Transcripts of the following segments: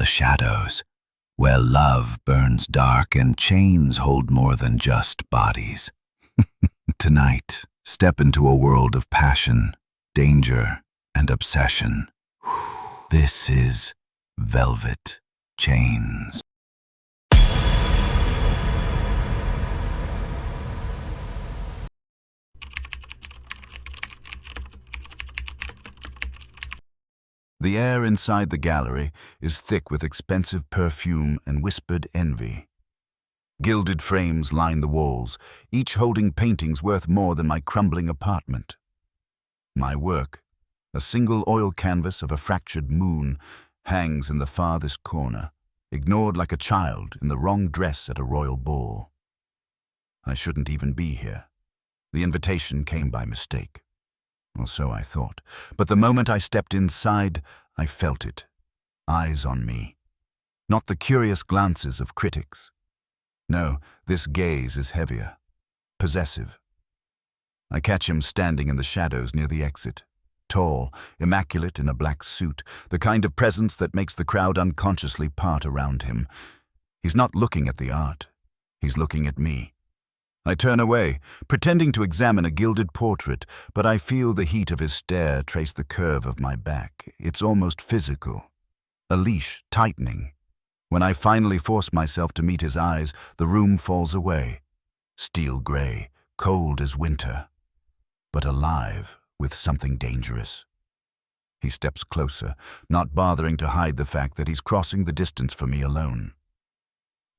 the shadows, where love burns dark and chains hold more than just bodies. Tonight, step into a world of passion, danger, and obsession. This is Velvet Chains. The air inside the gallery is thick with expensive perfume and whispered envy. Gilded frames line the walls, each holding paintings worth more than my crumbling apartment. My work, a single oil canvas of a fractured moon, hangs in the farthest corner, ignored like a child in the wrong dress at a royal ball. I shouldn't even be here. The invitation came by mistake. Or so I thought. But the moment I stepped inside, I felt it. Eyes on me. Not the curious glances of critics. No, this gaze is heavier. Possessive. I catch him standing in the shadows near the exit. Tall, immaculate in a black suit, the kind of presence that makes the crowd unconsciously part around him. He's not looking at the art. He's looking at me. I turn away, pretending to examine a gilded portrait, but I feel the heat of his stare trace the curve of my back. It's almost physical. A leash tightening. When I finally force myself to meet his eyes, the room falls away. Steel gray, cold as winter, but alive with something dangerous. He steps closer, not bothering to hide the fact that he's crossing the distance for me alone.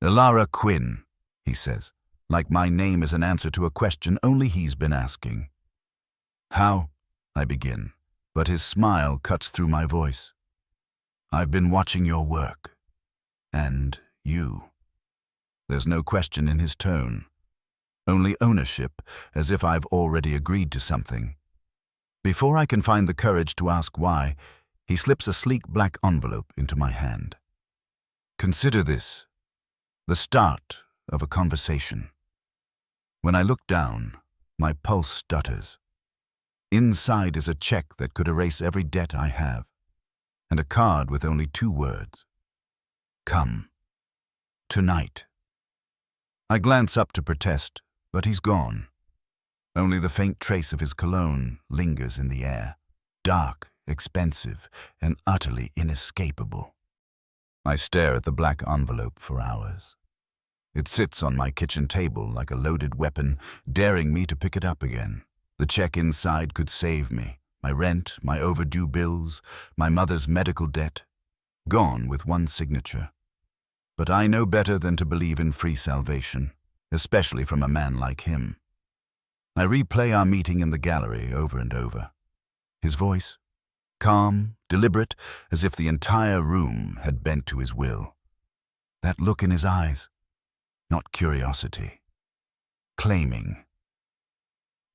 "Ilara Quinn," he says, like my name is an answer to a question only he's been asking. "How?" I begin, but his smile cuts through my voice. "I've been watching your work. And you." There's no question in his tone. Only ownership, as if I've already agreed to something. Before I can find the courage to ask why, he slips a sleek black envelope into my hand. "Consider this, the start of a conversation." When I look down, my pulse stutters. Inside is a check that could erase every debt I have, and a card with only 2 words. "Come. Tonight." I glance up to protest, but he's gone. Only the faint trace of his cologne lingers in the air, dark, expensive, and utterly inescapable. I stare at the black envelope for hours. It sits on my kitchen table like a loaded weapon, daring me to pick it up again. The check inside could save me. My rent, my overdue bills, my mother's medical debt. Gone with one signature. But I know better than to believe in free salvation, especially from a man like him. I replay our meeting in the gallery over and over. His voice, calm, deliberate, as if the entire room had bent to his will. That look in his eyes. Not curiosity. Claiming.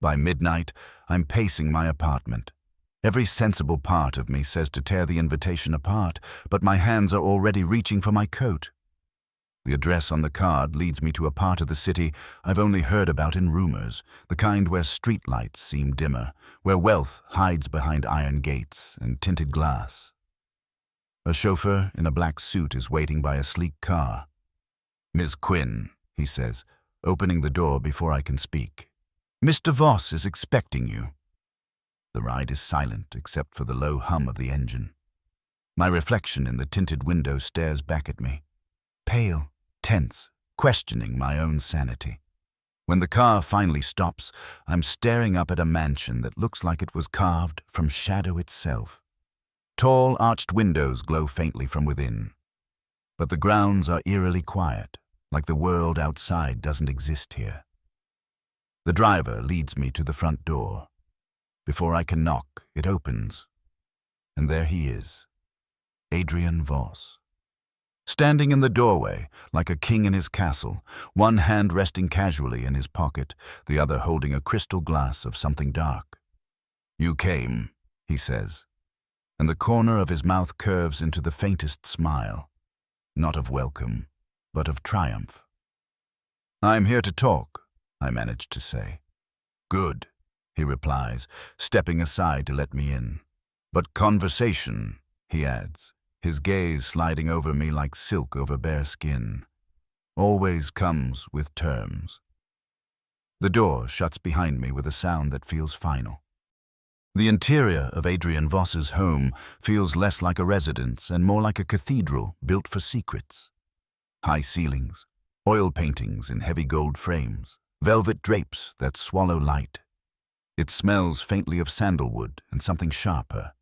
By midnight, I'm pacing my apartment. Every sensible part of me says to tear the invitation apart, but my hands are already reaching for my coat. The address on the card leads me to a part of the city I've only heard about in rumors, the kind where streetlights seem dimmer, where wealth hides behind iron gates and tinted glass. A chauffeur in a black suit is waiting by a sleek car. "Miss Quinn," he says, opening the door before I can speak. "Mr. Voss is expecting you." The ride is silent except for the low hum of the engine. My reflection in the tinted window stares back at me, pale, tense, questioning my own sanity. When the car finally stops, I'm staring up at a mansion that looks like it was carved from shadow itself. Tall, arched windows glow faintly from within. But the grounds are eerily quiet, like the world outside doesn't exist here. The driver leads me to the front door. Before I can knock, it opens. And there he is, Adrian Voss. Standing in the doorway, like a king in his castle, one hand resting casually in his pocket, the other holding a crystal glass of something dark. "You came," he says, and the corner of his mouth curves into the faintest smile, not of welcome, but of triumph. "I'm here to talk," I manage to say. "Good," he replies, stepping aside to let me in. "But conversation," he adds, his gaze sliding over me like silk over bare skin. Always comes with terms. The door shuts behind me with a sound that feels final. The interior of Adrian Voss's home feels less like a residence and more like a cathedral built for secrets. High ceilings, oil paintings in heavy gold frames, velvet drapes that swallow light. It smells faintly of sandalwood and something sharper,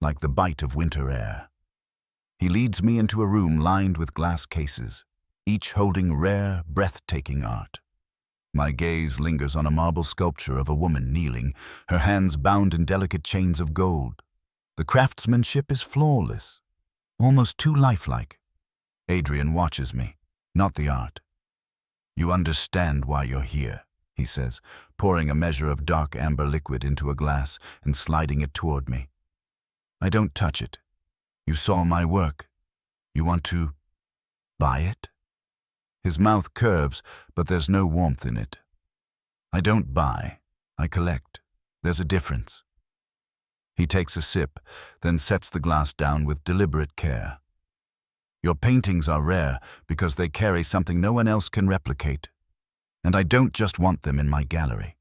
like the bite of winter air. He leads me into a room lined with glass cases, each holding rare, breathtaking art. My gaze lingers on a marble sculpture of a woman kneeling, her hands bound in delicate chains of gold. The craftsmanship is flawless, almost too lifelike. Adrian watches me, not the art. "You understand why you're here," he says, pouring a measure of dark amber liquid into a glass and sliding it toward me. I don't touch it. "You saw my work. You want to buy it?" His mouth curves, but there's no warmth in it. I don't buy. I collect. There's a difference. He takes a sip, then sets the glass down with deliberate care. "Your paintings are rare because they carry something no one else can replicate. And I don't just want them in my gallery."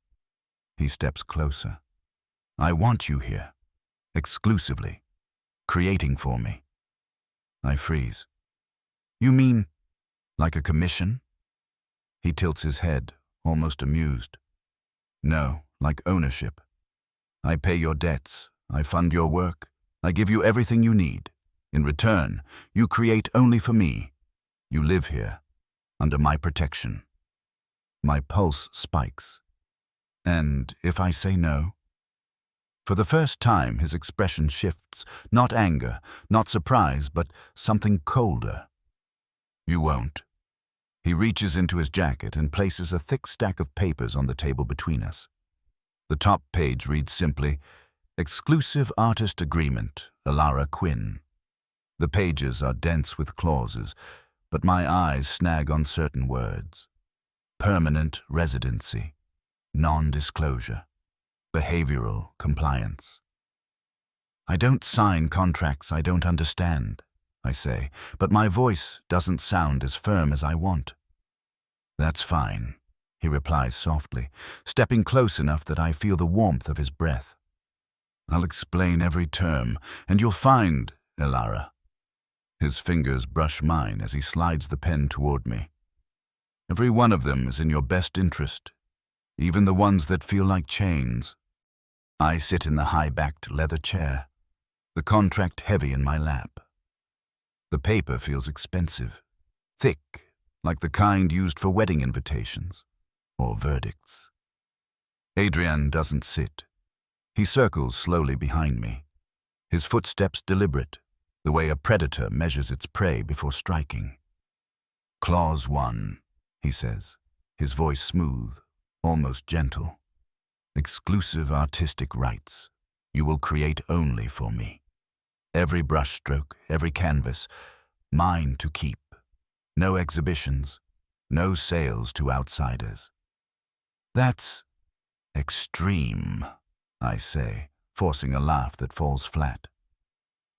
He steps closer. "I want you here, exclusively, creating for me." I freeze. "You mean like a commission?" He tilts his head, almost amused. "No, like ownership. I pay your debts, I fund your work, I give you everything you need. In return, you create only for me. You live here, under my protection." My pulse spikes. "And if I say no?" For the first time, his expression shifts, not anger, not surprise, but something colder. "You won't." He reaches into his jacket and places a thick stack of papers on the table between us. The top page reads simply, "Exclusive Artist Agreement, Alara Quinn." The pages are dense with clauses, but my eyes snag on certain words. Permanent residency, non-disclosure, behavioral compliance. "I don't sign contracts I don't understand," I say, but my voice doesn't sound as firm as I want. "That's fine," he replies softly, stepping close enough that I feel the warmth of his breath. "I'll explain every term, and you'll find, Alara." His fingers brush mine as he slides the pen toward me. "Every one of them is in your best interest, even the ones that feel like chains." I sit in the high-backed leather chair, the contract heavy in my lap. The paper feels expensive, thick, like the kind used for wedding invitations or verdicts. Adrian doesn't sit. He circles slowly behind me, his footsteps deliberate, the way a predator measures its prey before striking. "Clause 1, he says, his voice smooth, almost gentle. "Exclusive artistic rights. You will create only for me. Every brushstroke, every canvas, mine to keep. No exhibitions, no sales to outsiders." "That's extreme," I say, forcing a laugh that falls flat.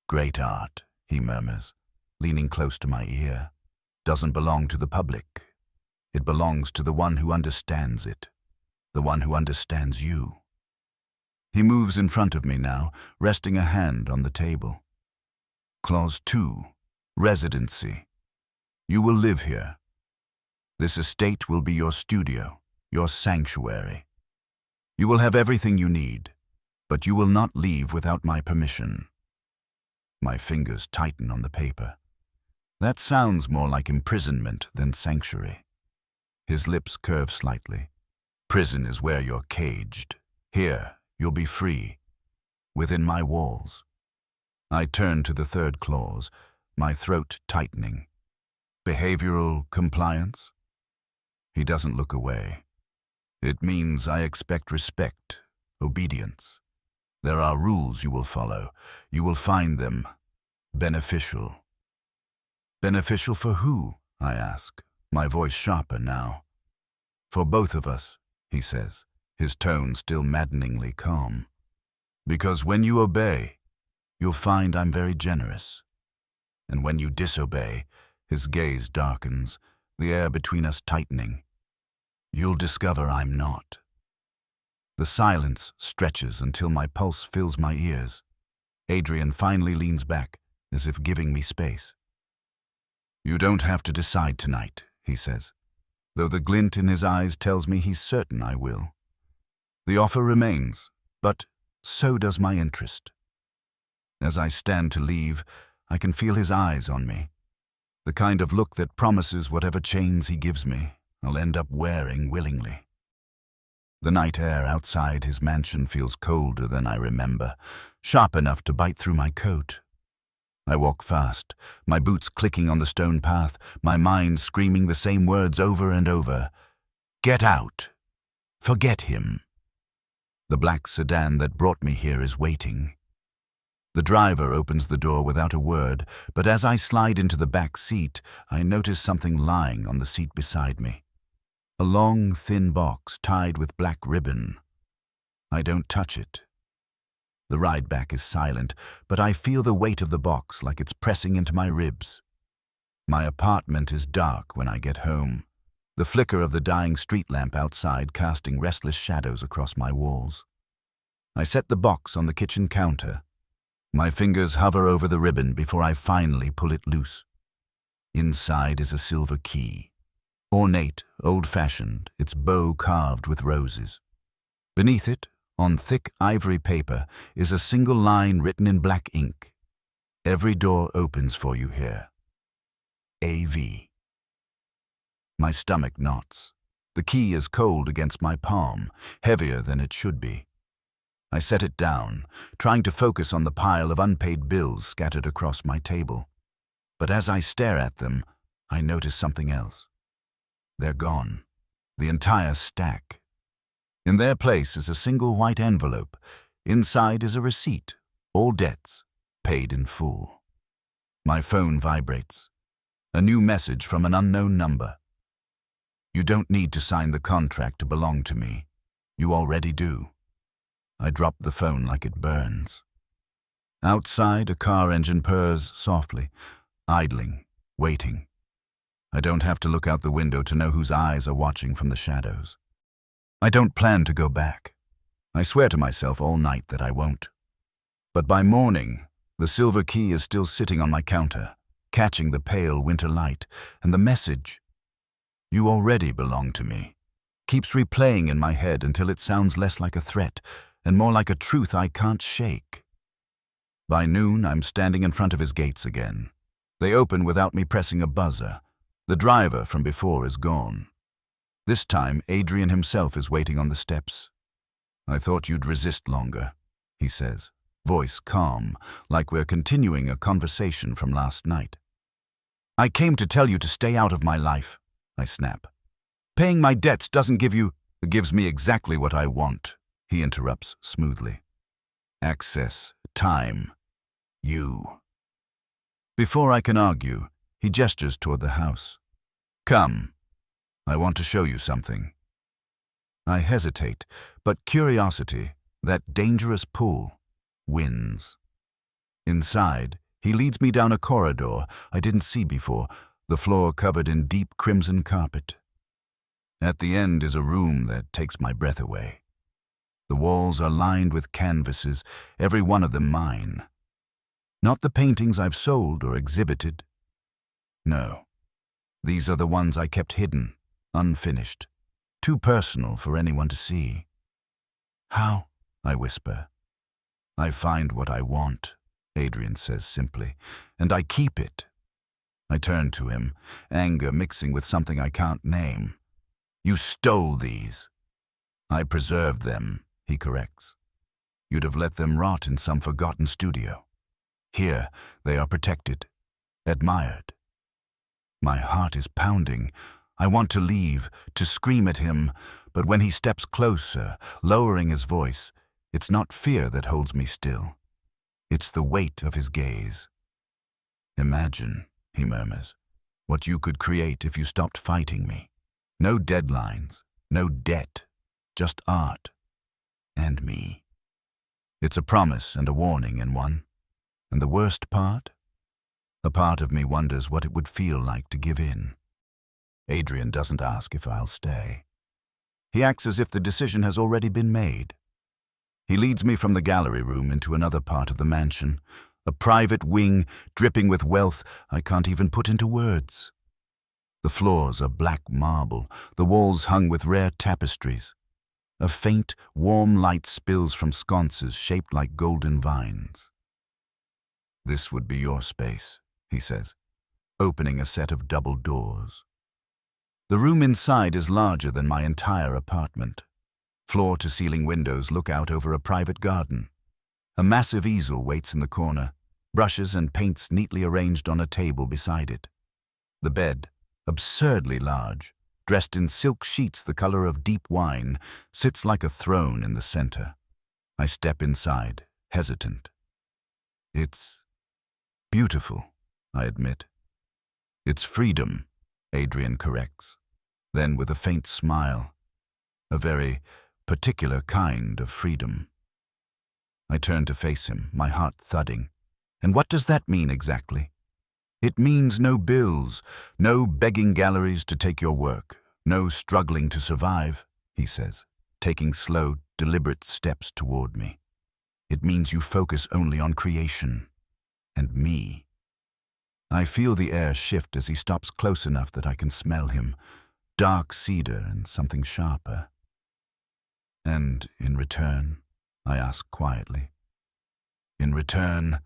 "Great art," he murmurs, leaning close to my ear, "doesn't belong to the public. It belongs to the one who understands it, the one who understands you." He moves in front of me now, resting a hand on the table. "Clause 2, residency. You will live here. This estate will be your studio, your sanctuary. You will have everything you need, but you will not leave without my permission." My fingers tighten on the paper. That sounds more like imprisonment than sanctuary. His lips curve slightly. "Prison is where you're caged. Here, you'll be free, within my walls." I turn to the third clause, my throat tightening. "Behavioral compliance?" He doesn't look away. "It means I expect respect, obedience. There are rules you will follow. You will find them beneficial." "Beneficial for who?" I ask, my voice sharper now. "For both of us," he says, his tone still maddeningly calm. "Because when you obey, you'll find I'm very generous. And when you disobey, his gaze darkens, the air between us tightening. You'll discover I'm not. The silence stretches until my pulse fills my ears. Adrian finally leans back, as if giving me space. You don't have to decide tonight, he says, though the glint in his eyes tells me he's certain I will. The offer remains, but so does my interest. As I stand to leave, I can feel his eyes on me. The kind of look that promises whatever chains he gives me, I'll end up wearing willingly. The night air outside his mansion feels colder than I remember, sharp enough to bite through my coat. I walk fast, my boots clicking on the stone path, my mind screaming the same words over and over. Get out. Forget him. The black sedan that brought me here is waiting. The driver opens the door without a word, but as I slide into the back seat, I notice something lying on the seat beside me. A long, thin box tied with black ribbon. I don't touch it. The ride back is silent, but I feel the weight of the box like it's pressing into my ribs. My apartment is dark when I get home, the flicker of the dying street lamp outside casting restless shadows across my walls. I set the box on the kitchen counter. My fingers hover over the ribbon before I finally pull it loose. Inside is a silver key. Ornate, old-fashioned, its bow carved with roses. Beneath it, on thick ivory paper, is a single line written in black ink. Every door opens for you here. A.V. My stomach knots. The key is cold against my palm, heavier than it should be. I set it down, trying to focus on the pile of unpaid bills scattered across my table. But as I stare at them, I notice something else. They're gone. The entire stack. In their place is a single white envelope. Inside is a receipt, all debts, paid in full. My phone vibrates. A new message from an unknown number. You don't need to sign the contract to belong to me. You already do. I drop the phone like it burns. Outside, a car engine purrs softly, idling, waiting. I don't have to look out the window to know whose eyes are watching from the shadows. I don't plan to go back. I swear to myself all night that I won't. But by morning, the silver key is still sitting on my counter, catching the pale winter light, and the message, "You already belong to me," keeps replaying in my head until it sounds less like a threat and more like a truth I can't shake. By noon, I'm standing in front of his gates again. They open without me pressing a buzzer. The driver from before is gone. This time, Adrian himself is waiting on the steps. "I thought you'd resist longer," he says, voice calm, like we're continuing a conversation from last night. "I came to tell you to stay out of my life," I snap. "Paying my debts doesn't give you—" "It gives me exactly what I want," he interrupts smoothly. "Access, time, you." Before I can argue, he gestures toward the house. "Come. I want to show you something." I hesitate, but curiosity, that dangerous pull, wins. Inside, he leads me down a corridor I didn't see before, the floor covered in deep crimson carpet. At the end is a room that takes my breath away. The walls are lined with canvases, every one of them mine. Not the paintings I've sold or exhibited. No, these are the ones I kept hidden, unfinished, too personal for anyone to see. "How?" I whisper. "I find what I want," Adrian says simply, "and I keep it." I turn to him, anger mixing with something I can't name. "You stole these." "I preserved them," he corrects. "You'd have let them rot in some forgotten studio. Here, they are protected, admired." My heart is pounding. I want to leave, to scream at him, but when he steps closer, lowering his voice, it's not fear that holds me still. It's the weight of his gaze. "Imagine," he murmurs, "what you could create if you stopped fighting me. No deadlines, no debt, just art. And me." It's a promise and a warning in one. And the worst part? A part of me wonders what it would feel like to give in. Adrian doesn't ask if I'll stay. He acts as if the decision has already been made. He leads me from the gallery room into another part of the mansion, a private wing dripping with wealth I can't even put into words. The floors are black marble, the walls hung with rare tapestries. A faint, warm light spills from sconces shaped like golden vines. "This would be your space," he says, opening a set of double doors. The room inside is larger than my entire apartment. Floor-to-ceiling windows look out over a private garden. A massive easel waits in the corner, brushes and paints neatly arranged on a table beside it. The bed, absurdly large, dressed in silk sheets the color of deep wine, sits like a throne in the center. I step inside, hesitant. "It's beautiful," I admit. "It's freedom," Adrian corrects. Then with a faint smile, "A very particular kind of freedom." I turn to face him, my heart thudding. "And what does that mean exactly?" "It means no bills, no begging galleries to take your work, no struggling to survive," he says, taking slow, deliberate steps toward me. "It means you focus only on creation. And me." I feel the air shift as he stops close enough that I can smell him, dark cedar and something sharper. "And in return?" I ask quietly. "In return?"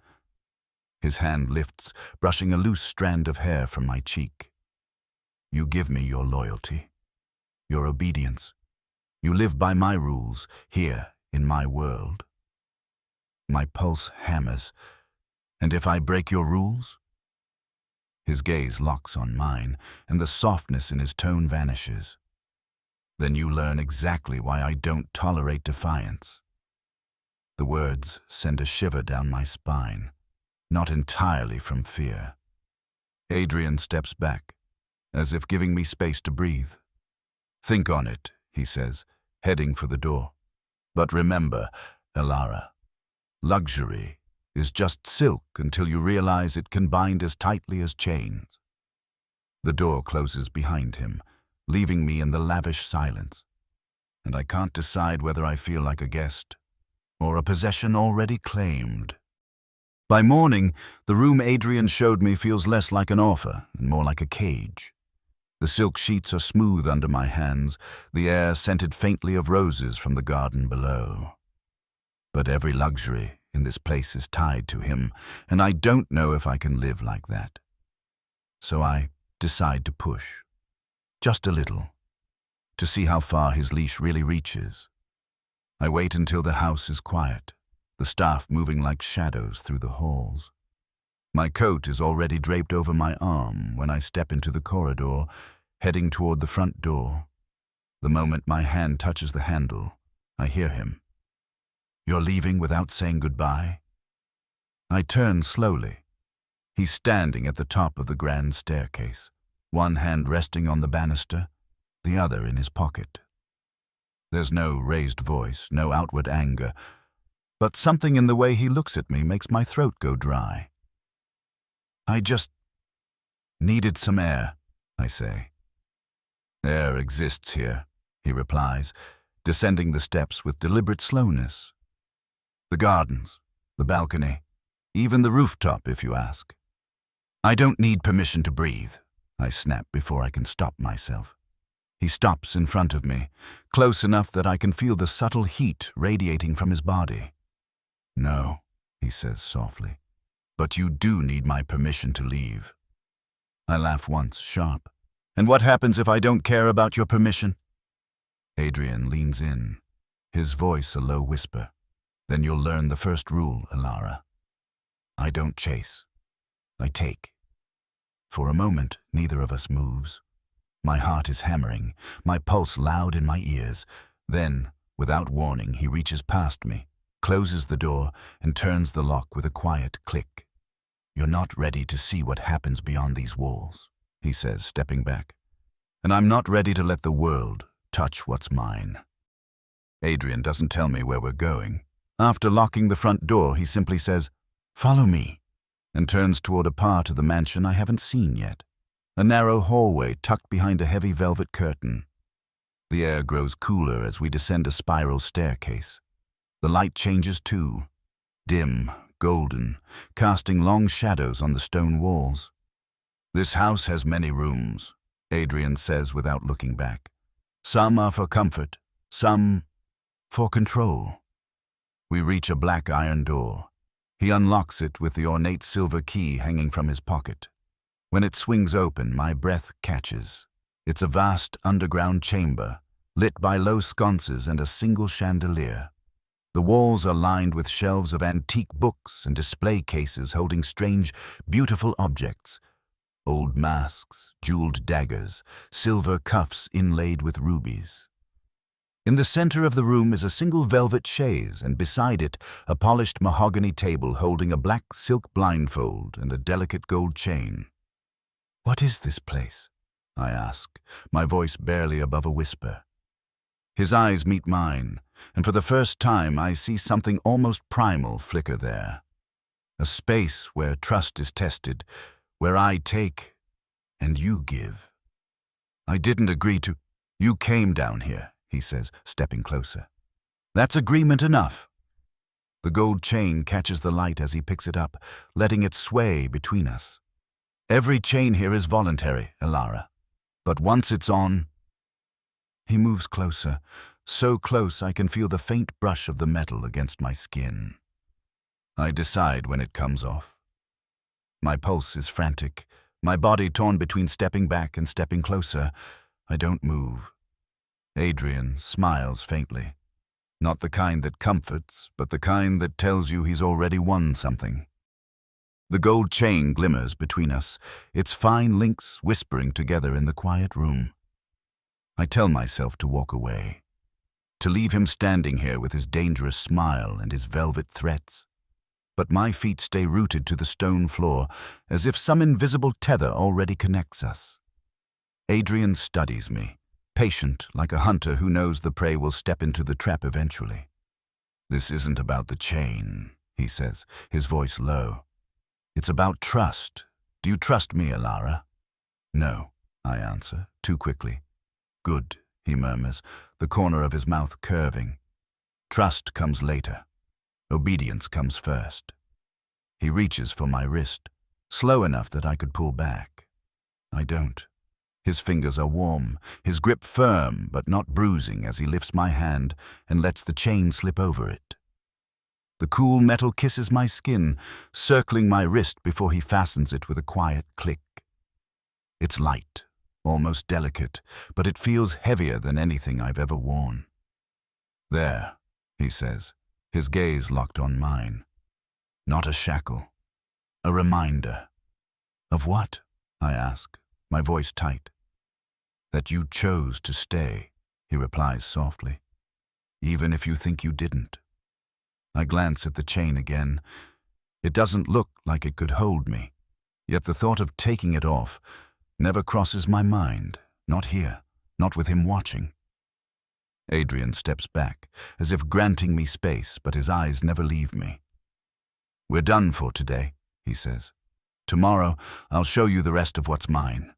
His hand lifts, brushing a loose strand of hair from my cheek. "You give me your loyalty, your obedience. You live by my rules, here in my world." My pulse hammers. "And if I break your rules?" His gaze locks on mine, and the softness in his tone vanishes. "Then you learn exactly why I don't tolerate defiance." The words send a shiver down my spine, not entirely from fear. Adrian steps back, as if giving me space to breathe. "Think on it," he says, heading for the door. "But remember, Elara, luxury is just silk until you realize it can bind as tightly as chains." The door closes behind him, leaving me in the lavish silence, and I can't decide whether I feel like a guest or a possession already claimed. By morning, the room Adrian showed me feels less like an offer and more like a cage. The silk sheets are smooth under my hands, the air scented faintly of roses from the garden below. But every luxury in this place is tied to him, and I don't know if I can live like that. So I decide to push, just a little, to see how far his leash really reaches. I wait until the house is quiet, the staff moving like shadows through the halls. My coat is already draped over my arm when I step into the corridor, heading toward the front door. The moment my hand touches the handle, I hear him. "You're leaving without saying goodbye?" I turn slowly. He's standing at the top of the grand staircase, one hand resting on the banister, the other in his pocket. There's no raised voice, no outward anger, but something in the way he looks at me makes my throat go dry. "I just needed some air," I say. "Air exists here," he replies, descending the steps with deliberate slowness. "The gardens, the balcony, even the rooftop, if you ask." "I don't need permission to breathe," I snap before I can stop myself. He stops in front of me, close enough that I can feel the subtle heat radiating from his body. "No," he says softly, "but you do need my permission to leave." I laugh once, sharp. "And what happens if I don't care about your permission?" Adrian leans in, his voice a low whisper. "Then you'll learn the first rule, Elara. I don't chase. I take." For a moment, neither of us moves. My heart is hammering, my pulse loud in my ears. Then, without warning, he reaches past me, closes the door, and turns the lock with a quiet click. "You're not ready to see what happens beyond these walls," he says, stepping back. "And I'm not ready to let the world touch what's mine." Adrian doesn't tell me where we're going. After locking the front door, he simply says, "Follow me." and turns toward a part of the mansion I haven't seen yet. A narrow hallway tucked behind a heavy velvet curtain. The air grows cooler as we descend a spiral staircase. The light changes too, dim, golden, casting long shadows on the stone walls. "This house has many rooms," Adrian says without looking back. "Some are for comfort, some for control." We reach a black iron door. He unlocks it with the ornate silver key hanging from his pocket. When it swings open, my breath catches. It's a vast underground chamber, lit by low sconces and a single chandelier. The walls are lined with shelves of antique books and display cases holding strange, beautiful objects. Old masks, jeweled daggers, silver cuffs inlaid with rubies. In the center of the room is a single velvet chaise, and beside it, a polished mahogany table holding a black silk blindfold and a delicate gold chain. "What is this place?" I ask, my voice barely above a whisper. His eyes meet mine, and for the first time I see something almost primal flicker there. A space where trust is tested, where I take and you give. "I didn't agree to—" "You came down here," he says, stepping closer. "That's agreement enough." The gold chain catches the light as he picks it up, letting it sway between us. "Every chain here is voluntary, Elara. But once it's on—" He moves closer, so close I can feel the faint brush of the metal against my skin. I decide when it comes off. My pulse is frantic, my body torn between stepping back and stepping closer. I don't move. Adrian smiles faintly. Not the kind that comforts, but the kind that tells you he's already won something. The gold chain glimmers between us, its fine links whispering together in the quiet room. I tell myself to walk away, to leave him standing here with his dangerous smile and his velvet threats. But my feet stay rooted to the stone floor, as if some invisible tether already connects us. Adrian studies me, patient like a hunter who knows the prey will step into the trap eventually. "This isn't about the chain," he says, his voice low. "It's about trust. Do you trust me, Elara?" "No," I answer, too quickly. "Good," he murmurs, the corner of his mouth curving. "Trust comes later. Obedience comes first." He reaches for my wrist, slow enough that I could pull back. I don't. His fingers are warm, his grip firm but not bruising as he lifts my hand and lets the chain slip over it. The cool metal kisses my skin, circling my wrist before he fastens it with a quiet click. It's light, almost delicate, but it feels heavier than anything I've ever worn. "There," he says, his gaze locked on mine. Not a shackle, a reminder. "Of what?" I ask, my voice tight. "That you chose to stay," he replies softly. "Even if you think you didn't." I glance at the chain again. It doesn't look like it could hold me, yet the thought of taking it off never crosses my mind, not here, not with him watching. Adrian steps back, as if granting me space, but his eyes never leave me. "We're done for today," he says. "Tomorrow, I'll show you the rest of what's mine."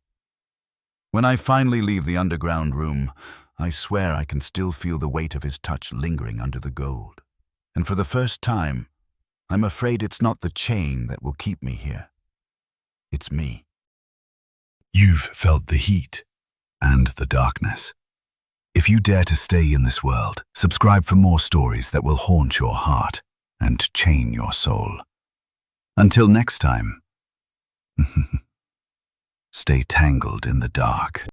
When I finally leave the underground room, I swear I can still feel the weight of his touch lingering under the gold. And for the first time, I'm afraid it's not the chain that will keep me here. It's me. You've felt the heat and the darkness. If you dare to stay in this world, subscribe for more stories that will haunt your heart and chain your soul. Until next time, stay tangled in the dark.